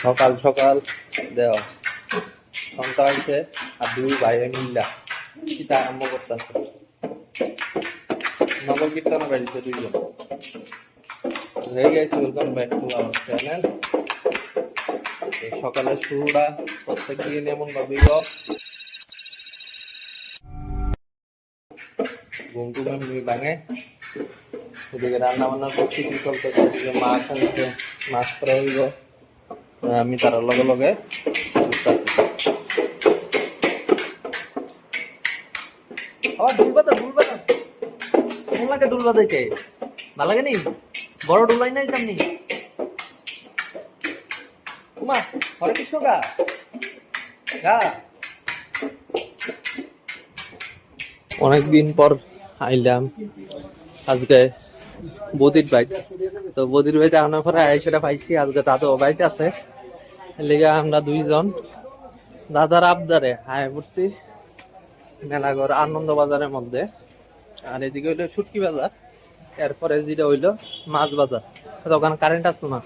সকাল সকাল দেও সন্ধ্যা হয়েছে আর দুই ভাই মিল্লা চিতা আরম্ভ করতেছে। নগর কীর্তন বাড়িতে দুইজন হয়ে গেছে। Welcome back to our channel. এই সকালের শুরুটা প্রত্যেক দিন এমন ভাবে ঘুম টুম এমনি ভাঙে। এদিকে রান্না বান্নার প্রস্তুতি চলতেছে, এদিকে মাছ আনছে, মাছ করা হইব। আমি তার লগে লগে আবার ডুলবাতা লাগে ডুলবা দিতে ভালো লাগে নি, বড় ডুলাই নাই তেমনি উমা হরে কৃষ্ণ গা গা। অনেকদিন পর আইলাম আজকে বদির বাইক। তো বদির বাড়িতে আনার পরে সেটা পাইছি আজকে দাদু বাড়িতে আছে, লেগে আমরা দুইজন দাদার আবদারে আয় পড়ছি মেলাঘর আনন্দ বাজারের মধ্যে। আর এদিকে হইলো শুটকি বাজার, এরপরে যেটা হইলো মাছ বাজার। তো ওখানে কারেন্ট আসতো না,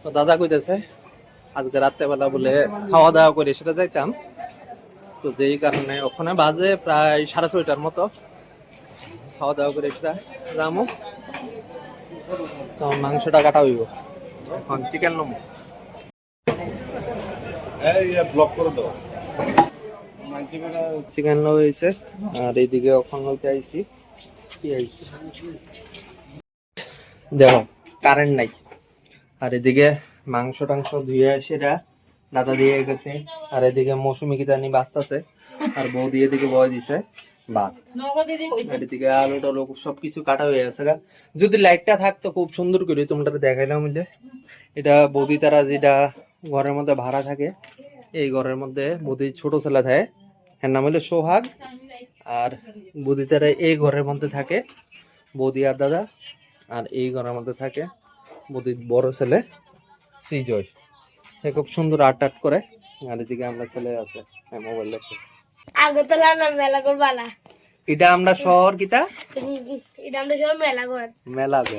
তো দাদা কইতেছে আজকে রাত্রেবেলা বলে খাওয়া দাওয়া করে সেটা যাইতাম। তো যেই কারণে ওখানে বাজে প্রায় 6:30টার মতো, খাওয়া দাওয়া করে সেটা যাবো। তো মাংসটা কাটা হইব, এখন চিকেন নমো চিকেন হয়েছে। আর এইদিকে ওখান হইতে আইছি কি আইছি দেখো কারেন্ট নাই। আর এদিকে মাংস টাংস ধুয়ে সেটা দাদা দিয়ে গেছে। আর এদিকে মৌসুমি কিতানি বাঁচতেছে, আর বৌদি এদিকে বয় দিছে ভাত। এদিকে আলু টালু সবকিছু কাটা হয়ে গেছে। যদি লাইটটা থাকতো খুব সুন্দর করে তোমরা দেখাইলাম মিলে। এটা বৌদি তারা যেটা ঘরের মধ্যে ভাড়া থাকে, এই ঘরের মধ্যে বৌদি ছোট ছেলে থাকে, এর নাম হলো সোহাগ। আর বৌদি তারা এই ঘরের মধ্যে থাকে বৌদি আর দাদা। আর এই ঘরের মধ্যে থাকে বৌদির বড় ছেলে শ্রীজয়, খুব সুন্দর আর্ট আর্ট করে। আর এদিকে আমরা ছেলে আছে মোবাইল দেখতেছে। আগরতলা না মেলাঘর বালা, এটা আমরা শহর কিটা, এটা আমরা শহর মেলাঘর মেলাঘর।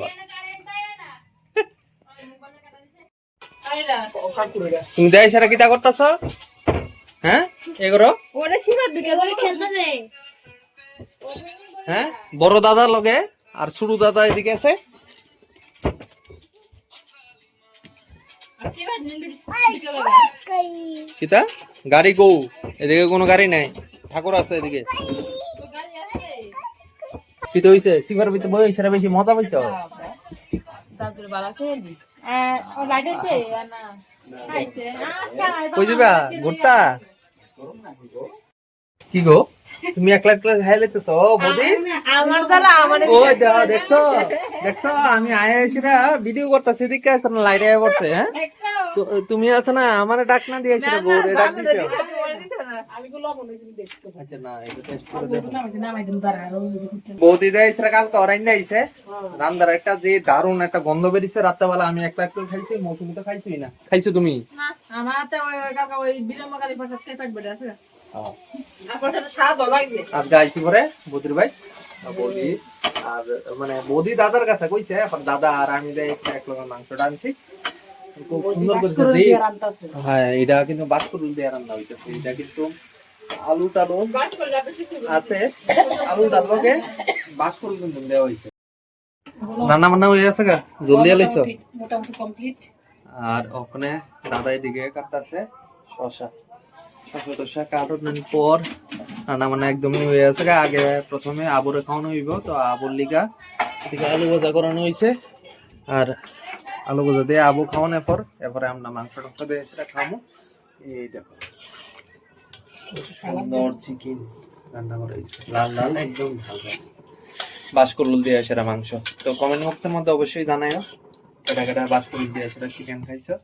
তুমি দেয় সারা কিটা করতেছ? হ্যাঁ এগুলো ওরে সিবার দিকে ধরে খেলতেছে। হ্যাঁ বড় দাদা লগে আর ছোট দাদা এদিকে আছে। কিতা গাড়ি গো, এদিকে কোনো গাড়ি নাই, ঠাকুর আছে এদিকে। কি তো হইছে সিবার ভিতরে বই সেরা বেশি মজা পাইছো? কই দিবা ঘুরতা? কি গো তুমি একলা একলা খাই লেতেছ বদি? আমার দ্বারা আমার ওই দেখো দেখছো দেখছো আমি আয়া এসে ভিডিও করতেছি, দেখে আছে না লাইট আয়া পড়ছে। হ্যাঁ তো তুমি আছে না আমার ডাক না দিয়ে সেটা বউরে ডাক দিছো। আচ্ছা না এটা টেস্ট করে দেখো। বৌদি দেয় সেটা কালকে অরাইন দিয়েছে রান্দার একটা যে দারুণ একটা গন্ধ বেরিয়েছে রাত্রেবেলা। আমি একটা একটু খাইছি, মৌসুমি তো খাইছই না। খাইছো তুমি? আজকে আইছি পরে বৌদির ভাই বৌদি আর মানে বৌদি দাদার কাছে কইছে, এখন দাদা আর আমি এক লগে মাংসটা আনছি খুব সুন্দর করে। হ্যাঁ এটা কিন্তু বাস্করুল দিয়ে রান্না হইতেছে। এটা কিন্তু আলু টালু আছে, আলু টালুকে বাস্করুল কিন্তু দেওয়া হয়েছে। রান্না বান্না হয়ে গেছে গা, জলদি আলাইছো? মোটামুটি কমপ্লিট। আর ওখানে দাদা এদিকে কাটতেছে শসা টসা কাটানোর পর রান্না বান্না একদমই হয়ে গেছে গা। আগে প্রথমে আবরে খাওয়ানো হইব, তো আবর লিগা এদিকে আলু ভাজা করানো হয়েছে। আর আলু ভাজা দিয়ে আবু খাওয়ানোর পর এরপরে আমরা মাংস টাংস দিয়ে সেটা খাবো। এই দেখো সুন্দর চিকেন রান্না করা হয়েছে, লাল লাল একদম ভাজা বাস্করুল দিয়ে সেরা মাংস। তো কমেন্ট বক্সের মধ্যে অবশ্যই জানাইও কেটা কেটা বাস্করুল দিয়ে সেটা চিকেন খাইছো।